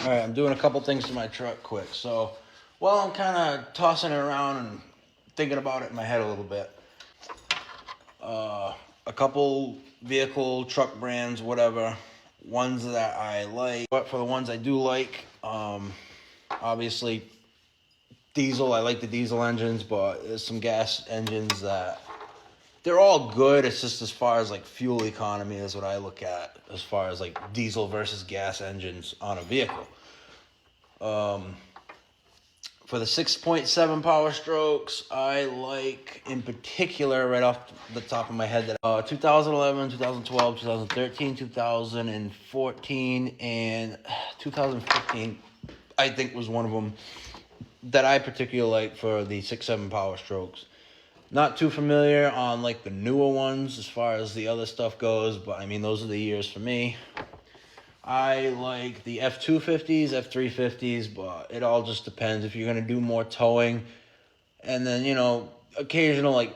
All right, I'm doing a couple things to my truck quick. So, while I'm kind of tossing it around and thinking about it in my head a little bit, a couple vehicle, truck brands, whatever, ones that I like. But for the ones I do like, obviously, diesel. I like the diesel engines, but there's some gas engines that they're all good. It's just as far as like fuel economy is what I look at as far as like diesel versus gas engines on a vehicle. For the 6.7 Power Strokes, I like in particular, right off the top of my head, that 2011, 2012, 2013, 2014, and 2015, I think was one of them that I particularly like for the 6.7 Power Strokes. Not too familiar on like the newer ones as far as the other stuff goes, but I mean, those are the years for me. I like the F250s, F350s, but it all just depends if you're going to do more towing. And then, occasional, like,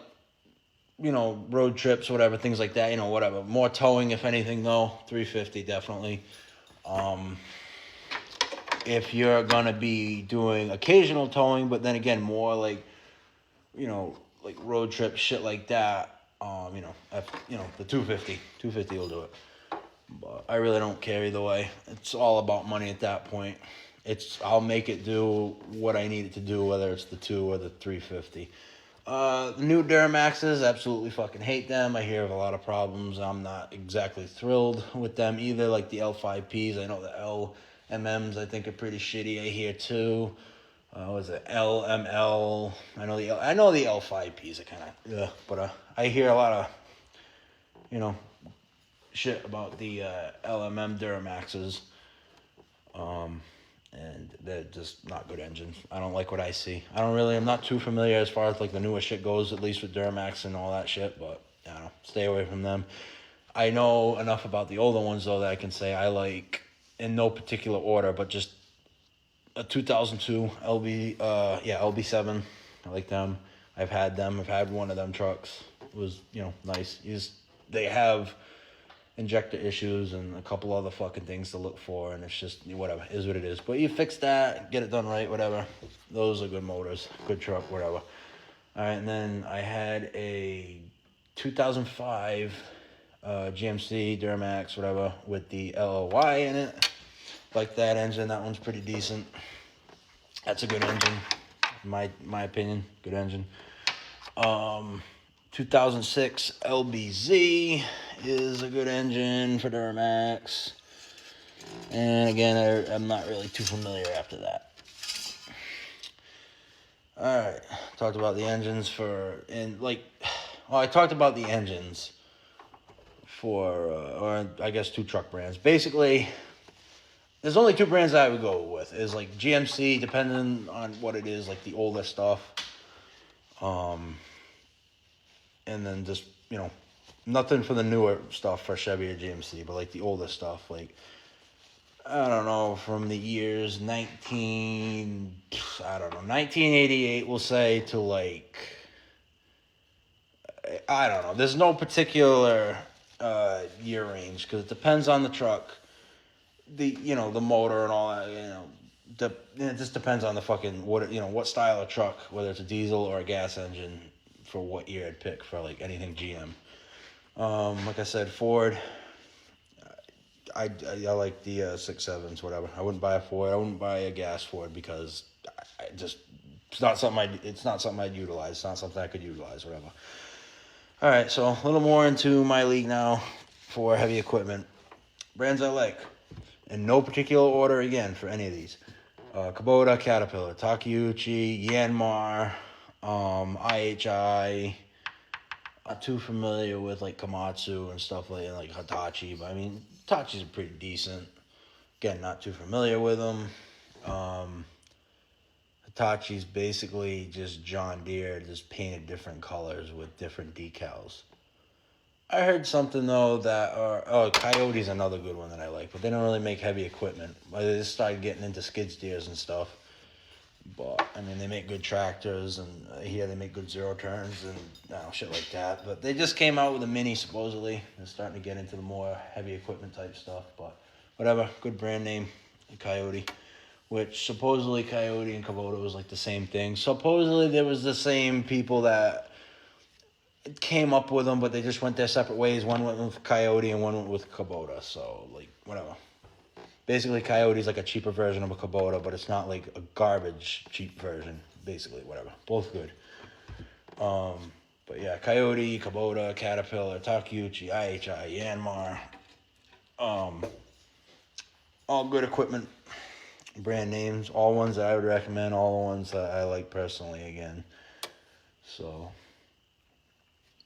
road trips, whatever, things like that, whatever. More towing, if anything, though. 350, definitely. If you're going to be doing occasional towing, but then again, more like, like road trips, shit like that, the 250. 250 will do it. But I really don't care either way. It's all about money at that point. I'll make it do what I need it to do, whether it's the 2 or the 350. The new Duramaxes, absolutely fucking hate them. I hear of a lot of problems. I'm not exactly thrilled with them either, like the L5Ps. I know the LMMs I think are pretty shitty. I hear too. Was it LML? I know the L5Ps are kind of but I hear a lot of shit about the LMM Duramaxes, and they're just not good engines. I don't like what I see. I'm not too familiar as far as like the newer shit goes, at least with Duramax and all that shit, but I don't know, stay away from them. I know enough about the older ones though that I can say I like, in no particular order, but just a 2002 LB7. I like them. I've had one of them trucks. It was, nice. They have injector issues and a couple other fucking things to look for, and it's just whatever, is what it is. But you fix that, get it done right, whatever. Those are good motors, good truck, whatever. All right, and then I had a 2005 GMC Duramax, whatever, with the LOY in it. Like that engine, that one's pretty decent. That's a good engine, my opinion, good engine. 2006 LBZ is a good engine for Duramax. And again, I'm not really too familiar after that. Alright, talked about the engines I talked about the engines for, or I guess 2 truck brands. Basically, there's only 2 brands that I would go with. Is like GMC, depending on what it is, like the older stuff. And then just, nothing for the newer stuff for Chevy or GMC, but like the older stuff, like, I don't know, from the years 1988, we'll say, to like, I don't know. There's no particular year range, because it depends on the truck, the motor and all that, it just depends on the fucking, what style of truck, whether it's a diesel or a gas engine, for what year I'd pick for like anything GM. Like I said, Ford, I like the 6.7s, whatever. I wouldn't buy a Ford. I wouldn't buy a gas Ford because it's not something I'd utilize. It's not something I could utilize, whatever. All right, so a little more into my league now for heavy equipment. Brands I like, in no particular order again for any of these. Kubota, Caterpillar, Takeuchi, Yanmar, IHI. Not too familiar with like Komatsu and stuff like Hitachi, but I mean, Hitachi's pretty decent. Again, not too familiar with them. Hitachi's basically just John Deere, just painted different colors with different decals. I heard something though that, Coyote's another good one that I like, but they don't really make heavy equipment. They just started getting into skid steers and stuff. But I mean, they make good tractors, and here they make good zero turns and shit like that. But they just came out with a Mini, supposedly. They're starting to get into the more heavy equipment type stuff. But whatever, good brand name. Coyote, which supposedly Coyote and Kubota was like the same thing. Supposedly there was the same people that came up with them, but they just went their separate ways. One went with Coyote and one went with Kubota. So like whatever. Basically, Coyote's like a cheaper version of a Kubota, but it's not like a garbage cheap version. Basically, whatever. Both good. But yeah, Coyote, Kubota, Caterpillar, Takeuchi, IHI, Yanmar. All good equipment, brand names, all ones that I would recommend, all the ones that I like personally again. So,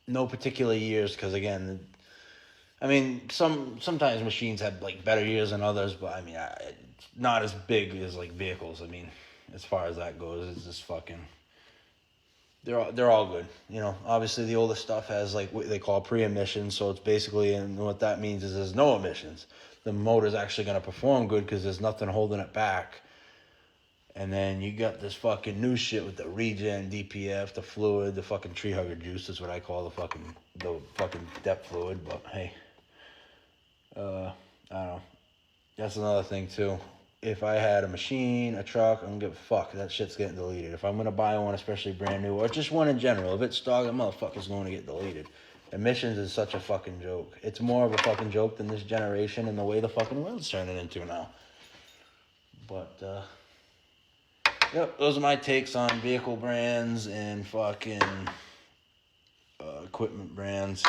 no particular years, because again, I mean, sometimes machines have like better years than others, but I mean, not as big as like vehicles. I mean, as far as that goes, it's just fucking. They're all good. You know, obviously the older stuff has like what they call pre-emissions, so it's basically, and what that means is there's no emissions. The motor's actually going to perform good because there's nothing holding it back. And then you got this fucking new shit with the regen, DPF, the fluid, the fucking tree hugger juice is what I call the fucking depth fluid. But hey, I don't know. That's another thing too. If I had a machine, a truck, I don't give a fuck. That shit's getting deleted. If I'm gonna buy one, especially brand new, or just one in general, if it's stock, that motherfucker's going to get deleted. Emissions is such a fucking joke. It's more of a fucking joke than this generation and the way the fucking world's turning into now. But, yep, those are my takes on vehicle brands and fucking equipment brands.